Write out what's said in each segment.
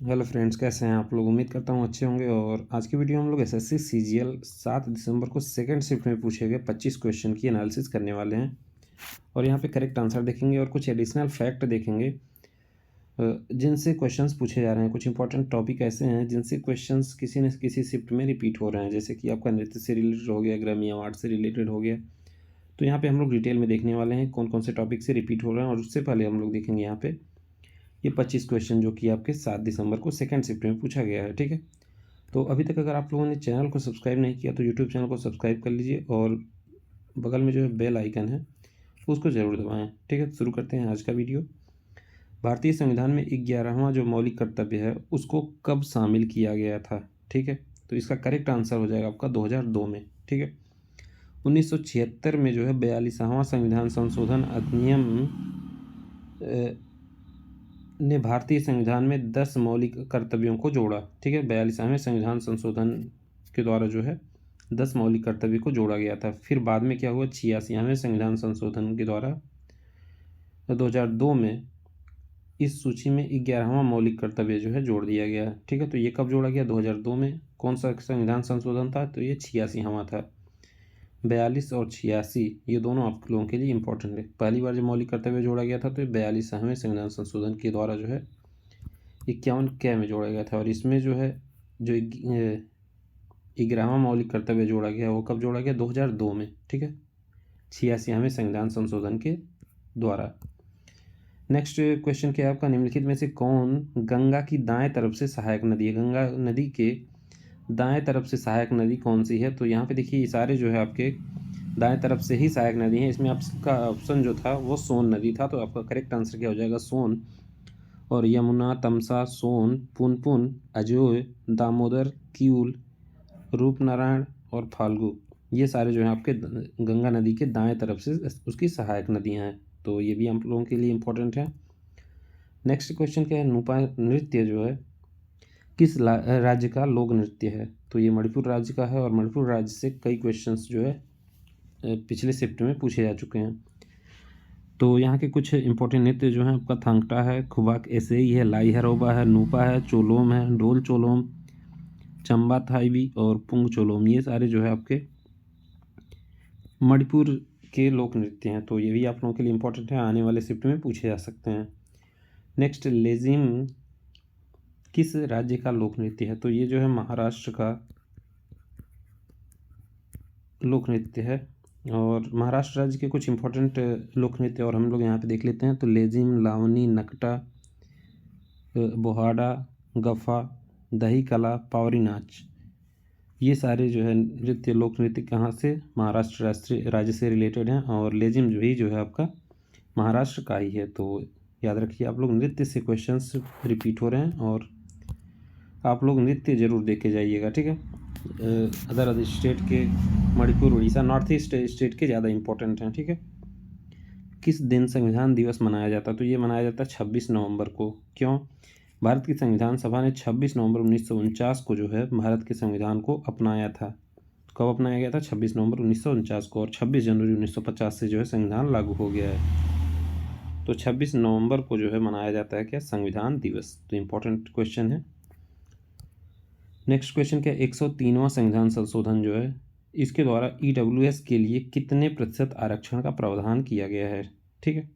Hello friends, कैसे हैं आप लोग। उम्मीद करता हूँ अच्छे होंगे। और आज की वीडियो हम लोग एसएससी सीजीएल 7 दिसंबर को सेकंड शिफ्ट में पूछे गए 25 क्वेश्चन की एनालिसिस करने वाले हैं। और यहाँ पे करेक्ट आंसर देखेंगे और कुछ एडिशनल फैक्ट देखेंगे जिनसे क्वेश्चंस पूछे जा रहे हैं। कुछ इंपॉर्टेंट टॉपिक ऐसे हैं जिनसे क्वेश्चंस किसी न किसी शिफ्ट में रिपीट हो रहे हैं, जैसे कि आपका नृत्य से रिलेटेड हो गया, ग्रामी अवार्ड से रिलेटेड हो गया। तो यहाँ पे हम लोग डिटेल में देखने वाले हैं कौन कौन से टॉपिक से रिपीट हो रहे हैं। और उससे पहले हम लोग देखेंगे यहाँ पे ये 25 क्वेश्चन जो कि आपके 7 दिसंबर को सेकंड शिफ्ट में पूछा गया है। ठीक है, तो अभी तक अगर आप लोगों ने चैनल को सब्सक्राइब नहीं किया तो यूट्यूब चैनल को सब्सक्राइब कर लीजिए और बगल में जो है बेल आइकन है उसको ज़रूर दबाएं। ठीक है, शुरू करते हैं आज का वीडियो। भारतीय संविधान में 11वां जो मौलिक कर्तव्य है उसको कब शामिल किया गया था। ठीक है, तो इसका करेक्ट आंसर हो जाएगा आपका 2002 में। ठीक है, 1976 में जो है 42वां संविधान संशोधन अधिनियम ने भारतीय संविधान में 10 मौलिक कर्तव्यों को जोड़ा। ठीक है, 42वें संविधान संशोधन के द्वारा जो है 10 मौलिक कर्तव्य को जोड़ा गया था। फिर बाद में क्या हुआ, 86वें संविधान संशोधन के द्वारा 2002 में इस सूची में 11वां मौलिक कर्तव्य जो है जोड़ दिया गया। ठीक है, तो ये कब जोड़ा गया, 2002 में। कौन सा संविधान संशोधन था, तो ये 86वां था। 42 और 86 ये दोनों आप लोगों के लिए इंपॉर्टेंट है। पहली बार जब मौलिक कर्तव्य जोड़ा गया था तो 42वें संविधान संशोधन के द्वारा जो है 51 कै में जोड़ा गया था। और इसमें जो है जो 11वां मौलिक कर्तव्य जोड़ा गया वो कब जोड़ा गया, 2002 में। ठीक है, 86वें संविधान संशोधन के द्वारा। नेक्स्ट क्वेश्चन क्या है आपका, निम्नलिखित में से कौन गंगा की दाएं तरफ से सहायक नदी है। गंगा नदी के दाएं तरफ से सहायक नदी कौन सी है, तो यहाँ पे देखिए ये सारे जो है आपके दाएं तरफ से ही सहायक नदी है। इसमें आपका ऑप्शन जो था वो सोन नदी था, तो आपका करेक्ट आंसर क्या हो जाएगा, सोन। और यमुना, तमसा, सोन, पुनपुन, अजोय, दामोदर, किऊल, रूपनारायण और फाल्गु, ये सारे जो हैं आपके गंगा नदी के दाएं तरफ से उसकी सहायक नदियां हैं। तो ये भी आप लोगों के लिए इम्पोर्टेंट है। नेक्स्ट क्वेश्चन क्या है, नुपा नृत्य जो है किस राज्य का लोक नृत्य है, तो ये मणिपुर राज्य का है। और मणिपुर राज्य से कई क्वेश्चंस जो है पिछले शिफ्ट में पूछे जा चुके हैं। तो यहाँ के कुछ इंपॉर्टेंट नृत्य जो हैं आपका थांगटा है, खुबाक एसेई है, लाई हरोबा है, नूपा है, चोलोम है, ढोल चोलोम, चंबा थाईबी और पुंग चोलोम, ये सारे जो है आपके मणिपुर के लोक नृत्य हैं। तो ये भी आप लोगों के लिए इंपॉर्टेंट है, आने वाले शिफ्ट में पूछे जा सकते हैं। नेक्स्ट, लेजिम किस राज्य का लोक नृत्य है, तो ये जो है महाराष्ट्र का लोक नृत्य है। और महाराष्ट्र राज्य के कुछ इंपॉर्टेंट लोक नृत्य और हम लोग यहाँ पे देख लेते हैं। तो लेजिम, लावनी, नकटा, बोहाड़ा, गफ़ा, दही कला, पावरी नाच, ये सारे जो है नृत्य लोक नृत्य कहाँ से, महाराष्ट्र राष्ट्रीय राज्य से रिलेटेड हैं। और लेजिम जो है आपका महाराष्ट्र का ही है। तो याद रखिए आप लोग, नृत्य से क्वेश्चंस रिपीट हो रहे हैं और आप लोग नृत्य जरूर देख के जाइएगा। ठीक है, अदर स्टेट के, Manipur, Orissa, north east state के ज़्यादा इंपॉर्टेंट हैं। ठीक है, किस दिन संविधान दिवस मनाया जाता है, तो ये मनाया जाता है 26 नवंबर को। क्यों, भारत की संविधान सभा ने 26 नवंबर 1949 को जो है भारत के संविधान को अपनाया था। कब अपनाया गया था, 26 नवंबर 1949 को। और 26 जनवरी 1950 से जो है संविधान लागू हो गया है। तो 26 नवंबर को जो है मनाया जाता है क्या, संविधान दिवस। तो इम्पोर्टेंट क्वेश्चन है। नेक्स्ट क्वेश्चन क्या, 103वां संविधान संशोधन जो है इसके द्वारा ईडब्ल्यूएस के लिए कितने प्रतिशत आरक्षण का प्रावधान किया गया है। ठीक है,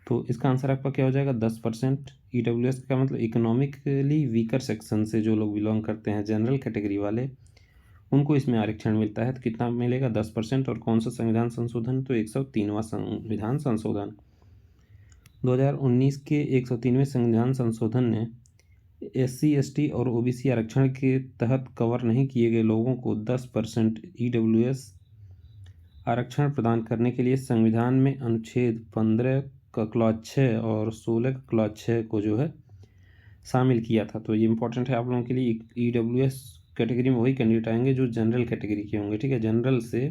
तो इसका आंसर आपका क्या हो जाएगा, 10%। ईडब्ल्यूएस का मतलब इकोनॉमिकली वीकर सेक्शन से जो लोग बिलोंग करते हैं, जनरल कैटेगरी वाले, उनको इसमें आरक्षण मिलता है। तो कितना मिलेगा, 10%। और कौन सा संविधान संशोधन, तो 103वां संविधान संशोधन। 2019 के 103वें संविधान संशोधन ने SC ST और OBC आरक्षण के तहत कवर नहीं किए गए लोगों को 10% EWS आरक्षण प्रदान करने के लिए संविधान में अनुच्छेद 15 का क्लॉज 6 और 16 का क्लॉज 6 को जो है शामिल किया था। तो ये इंपॉर्टेंट है आप लोगों के लिए। EWS कैटेगरी में वही कैंडिडेट आएंगे जो जनरल कैटेगरी के होंगे। ठीक है, जनरल से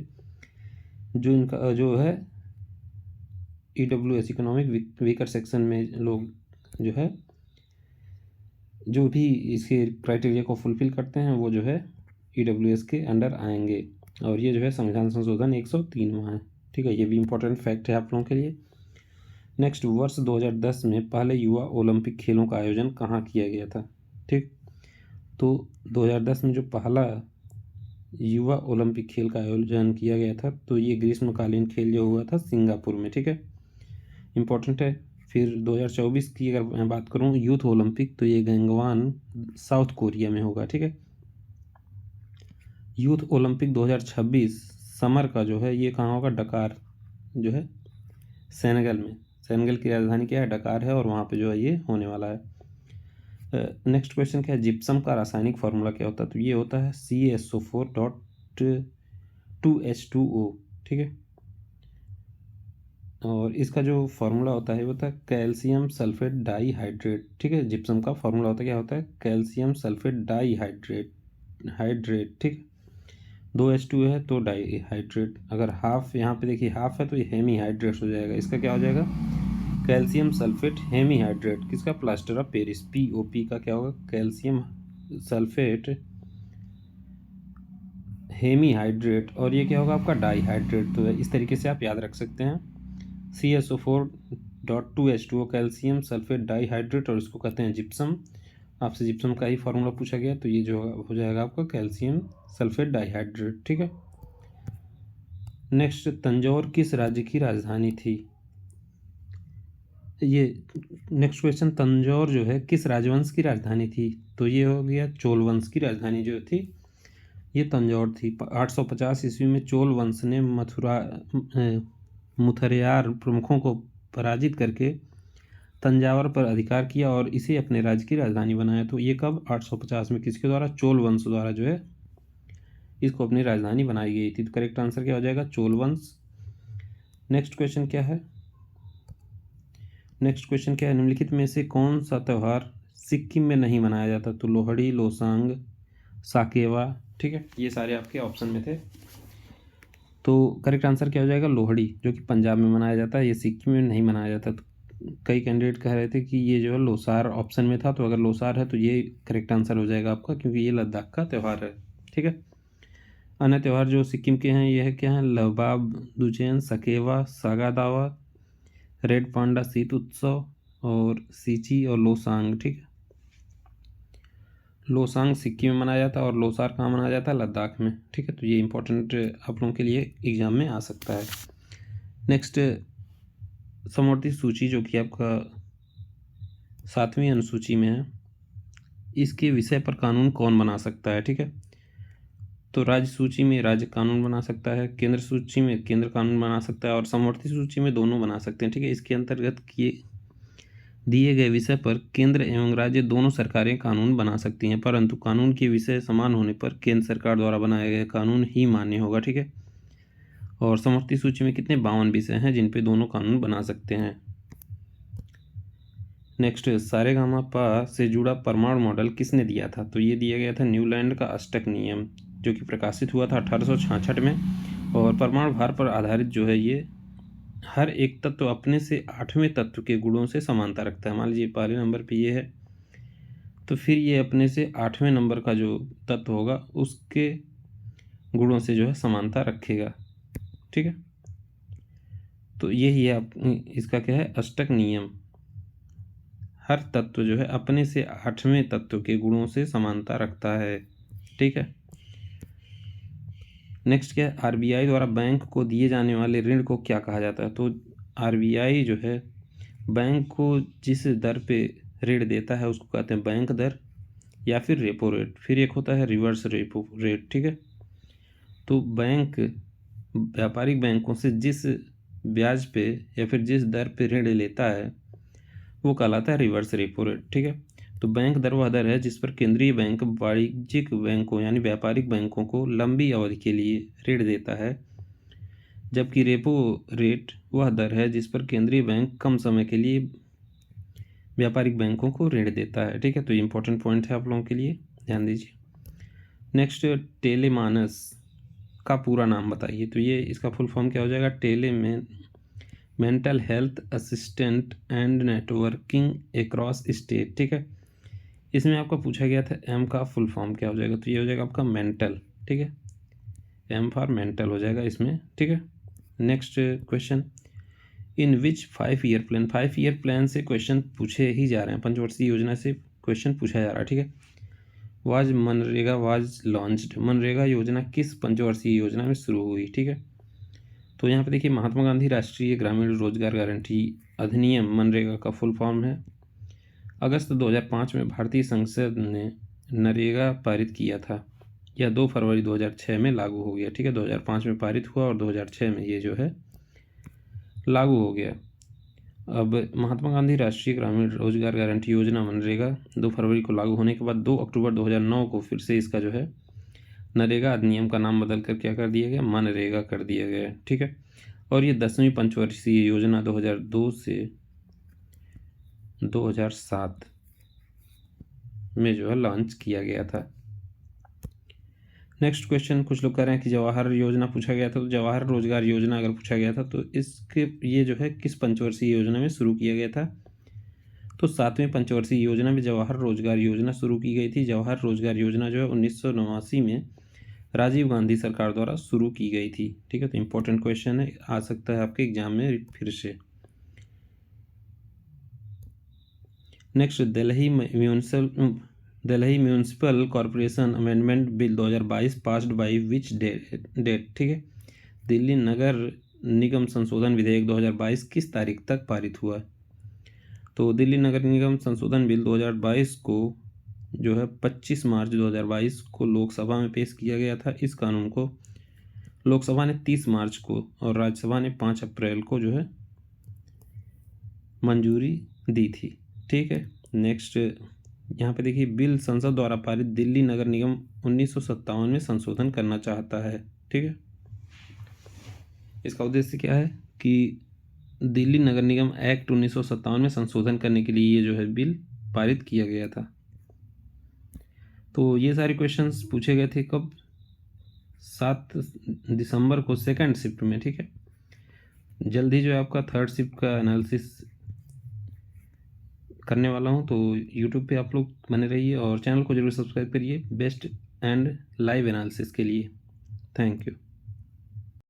जो इनका जो है EWS इकोनॉमिक वीकर सेक्शन में लोग जो है जो भी इसके क्राइटेरिया को फुलफिल करते हैं वो जो है EWS के अंडर आएंगे। और ये जो है संविधान संशोधन 103वां है। ठीक है, ये भी इंपॉर्टेंट फैक्ट है आप लोगों के लिए। नेक्स्ट, वर्ष 2010 में पहले युवा ओलंपिक खेलों का आयोजन कहाँ किया गया था। ठीक। तो 2010 में जो पहला युवा ओलंपिक खेल का आयोजन किया गया था, तो ये ग्रीष्मकालीन खेल जो हुआ था सिंगापुर में, ठीक है, इम्पोर्टेंट है। फिर 2024 की अगर मैं बात करूँ यूथ ओलंपिक, तो ये गंगवान साउथ कोरिया में होगा, ठीक है। यूथ ओलंपिक 2026 समर का जो है ये कहाँ होगा, डकार जो है सेनेगल में। सेनेगल की राजधानी क्या है, डकार है, और वहाँ पे जो है ये होने वाला है। नेक्स्ट क्वेश्चन क्या है, जिप्सम का रासायनिक फार्मूला क्या होता है, तो ये होता है CaSO4.2H2O, ठीक है। और इसका जो फार्मूला होता है वो होता है कैल्शियम सल्फेट डाईहाइड्रेट, ठीक है। जिप्सम का फार्मूला होता है क्या होता है, कैल्शियम सल्फेट डाईहाइड्रेट, ठीक। 2H2 है तो डाईहाइड्रेट, अगर हाफ यहाँ पे देखिए हाफ है तो ये हेमीहाइड्रेट हो जाएगा। इसका क्या हो जाएगा, कैल्शियम सल्फेट हेमीहाइड्रेट, किसका, प्लास्टर ऑफ पेरिस, POP का क्या होगा, कैल्शियम सल्फेट हेमीहाइड्रेट, और ये क्या होगा आपका डाईहाइड्रेट। तो इस तरीके से आप याद रख सकते हैं CaSO4.2H2O कैल्शियम सल्फेट डाईहाइड्रेट, और इसको कहते हैं जिप्सम। आपसे जिप्सम का ही फार्मूला पूछा गया, तो ये जो हो जाएगा आपका कैल्शियम सल्फेट डाईहाइड्रेट, ठीक है। नेक्स्ट, तंजौर किस राज्य की राजधानी थी, ये नेक्स्ट क्वेश्चन, तंजौर जो है किस राजवंश की राजधानी थी, तो ये हो गया चोल वंश की राजधानी जो थी ये तंजौर थी। 850 ईस्वी में चोल वंश ने मुथरयार प्रमुखों को पराजित करके तंजावर पर अधिकार किया और इसे अपने राज्य की राजधानी बनाया। तो ये कब, 850 में, किसके द्वारा, चोल वंश द्वारा जो है इसको अपनी राजधानी बनाई गई थी। तो करेक्ट आंसर क्या हो जाएगा, चोल वंश। नेक्स्ट क्वेश्चन क्या है, निम्नलिखित में से कौन सा त्यौहार सिक्किम में नहीं मनाया जाता, तो लोहड़ी, लोसांग, साकेवा, ठीक है, ये सारे आपके ऑप्शन में थे। तो करेक्ट आंसर क्या हो जाएगा, लोहड़ी, जो कि पंजाब में मनाया जाता है, ये सिक्किम में नहीं मनाया जाता। तो कई कैंडिडेट कह रहे थे कि ये जो है लोसार ऑप्शन में था, तो अगर लोसार है तो ये करेक्ट आंसर हो जाएगा आपका, क्योंकि ये लद्दाख का त्यौहार है, ठीक है। अन्य त्यौहार जो सिक्किम के हैं ये है क्या है, लबाब दुचेन, सकेवा, सागा दावा, रेड पांडा शीत उत्सव, और सीची और लोसांग, ठीक है। लोसांग सिक्किम में मनाया जाता है और लोसार कहाँ मनाया जाता है, लद्दाख में, ठीक है। तो ये इंपॉर्टेंट आप लोगों के लिए एग्जाम में आ सकता है। नेक्स्ट, समवर्ती सूची जो कि आपका 7वीं अनुसूची में है, इसके विषय पर कानून कौन बना सकता है, ठीक है। तो राज्य सूची में राज्य कानून बना सकता है, केंद्र सूची में केंद्र कानून बना सकता है, और समवर्ती सूची में दोनों बना सकते हैं, ठीक है। इसके अंतर्गत किए दिए गए विषय पर केंद्र एवं राज्य दोनों सरकारें कानून बना सकती हैं, परंतु कानून के विषय समान होने पर केंद्र सरकार द्वारा बनाया गया कानून ही मान्य होगा, ठीक है। और समवर्ती सूची में कितने 52 विषय हैं जिन पे दोनों कानून बना सकते हैं। नेक्स्ट, सारेगामापा से जुड़ा परमाणु मॉडल किसने दिया था, तो ये दिया गया था न्यूलैंड का अष्टक नियम, जो कि प्रकाशित हुआ था 1866 में। और परमाणु भार पर आधारित जो है ये हर एक तत्व अपने से 8वें तत्व के गुणों से समानता रखता है। मान लीजिए पहले नंबर पे ये है, तो फिर ये अपने से 8वें नंबर का जो तत्व होगा उसके गुणों से जो है समानता रखेगा, ठीक है। तो यही है इसका क्या है, अष्टक नियम, हर तत्व जो है अपने से 8वें तत्व के गुणों से समानता रखता है, ठीक है। नेक्स्ट क्या है, RBI द्वारा बैंक को दिए जाने वाले ऋण को क्या कहा जाता है, तो RBI जो है बैंक को जिस दर पे ऋण देता है उसको कहते हैं बैंक दर या फिर रेपो रेट, फिर एक होता है रिवर्स रेपो रेट, ठीक है। तो बैंक व्यापारिक बैंकों से जिस ब्याज पे या फिर जिस दर पे ऋण लेता है वो कहलाता है रिवर्स रेपो रेट, ठीक है। तो बैंक दर वह दर है जिस पर केंद्रीय बैंक वाणिज्यिक बैंकों यानी व्यापारिक बैंकों को लंबी अवधि के लिए ऋण देता है, जबकि रेपो रेट वह दर है जिस पर केंद्रीय बैंक कम समय के लिए व्यापारिक बैंकों को ऋण देता है, ठीक है। तो ये इंपॉर्टेंट पॉइंट है आप लोगों के लिए, ध्यान दीजिए। नेक्स्ट, टेलेमानस का पूरा नाम बताइए, तो ये इसका फुल फॉर्म क्या हो जाएगा, mental health assistant and networking across state, ठीक है। इसमें आपका पूछा गया था एम का फुल फॉर्म क्या हो जाएगा, तो ये हो जाएगा आपका मेंटल, ठीक है, एम फॉर मेंटल हो जाएगा इसमें, ठीक है। नेक्स्ट क्वेश्चन, इन विच 5 ईयर प्लान, 5 ईयर प्लान से क्वेश्चन पूछे ही जा रहे हैं, पंचवर्षीय योजना से क्वेश्चन पूछा जा रहा है, ठीक है। Was MNREGA was launched, MNREGA योजना किस पंचवर्षीय योजना में शुरू हुई, ठीक है। तो यहाँ पे देखिए महात्मा गांधी राष्ट्रीय ग्रामीण रोजगार गारंटी अधिनियम मनरेगा का फुल फॉर्म है। अगस्त 2005 में भारतीय संसद ने नरेगा पारित किया था। यह 2 फरवरी 2006 में लागू हो गया, ठीक है। 2005 में पारित हुआ और 2006 में ये जो है लागू हो गया। अब महात्मा गांधी राष्ट्रीय ग्रामीण रोजगार गारंटी योजना मनरेगा 2 फरवरी को लागू होने के बाद 2 अक्टूबर 2009 को फिर से इसका जो है नरेगा अधिनियम का नाम बदल कर क्या कर दिया गया, मनरेगा कर दिया गया, ठीक है। और ये 10वीं पंचवर्षीय योजना 2002 से 2007 में जो है लॉन्च किया गया था। नेक्स्ट क्वेश्चन, कुछ लोग कह रहे हैं कि जवाहर योजना पूछा गया था, तो जवाहर रोजगार योजना अगर पूछा गया था तो इसके ये जो है किस पंचवर्षीय योजना में शुरू किया गया था, तो 7वें पंचवर्षीय योजना में जवाहर रोजगार योजना शुरू की गई थी। जवाहर रोजगार योजना जो है 1989 में राजीव गांधी सरकार द्वारा शुरू की गई थी, ठीक है। तो इंपॉर्टेंट क्वेश्चन है, आ सकता है आपके एग्जाम में फिर से। Next, Delhi municipal corporation amendment bill 2022 passed by which date, ठीक है। दिल्ली नगर निगम संशोधन विधेयक 2022 किस तारीख तक पारित हुआ, तो दिल्ली नगर निगम संशोधन बिल 2022 को जो है 25 मार्च 2022 को लोकसभा में पेश किया गया था। इस कानून को लोकसभा ने 30 मार्च को और राज्यसभा ने 5 अप्रैल को जो है मंजूरी दी थी, ठीक है। नेक्स्ट, यहाँ पे देखिए बिल संसद द्वारा पारित दिल्ली नगर निगम 1957 में संशोधन करना चाहता है, ठीक है। इसका उद्देश्य क्या है कि दिल्ली नगर निगम एक्ट 1957 में संशोधन करने के लिए ये जो है बिल पारित किया गया था। तो ये सारे क्वेश्चंस पूछे गए थे कब, 7 दिसंबर को सेकंड शिफ्ट में, ठीक है। जल्दी जो है आपका थर्ड शिफ्ट का एनालिसिस करने वाला हूँ, तो यूट्यूब पे आप लोग बने रहिए और चैनल को जरूर सब्सक्राइब करिए बेस्ट एंड लाइव एनालिसिस के लिए। Thank you.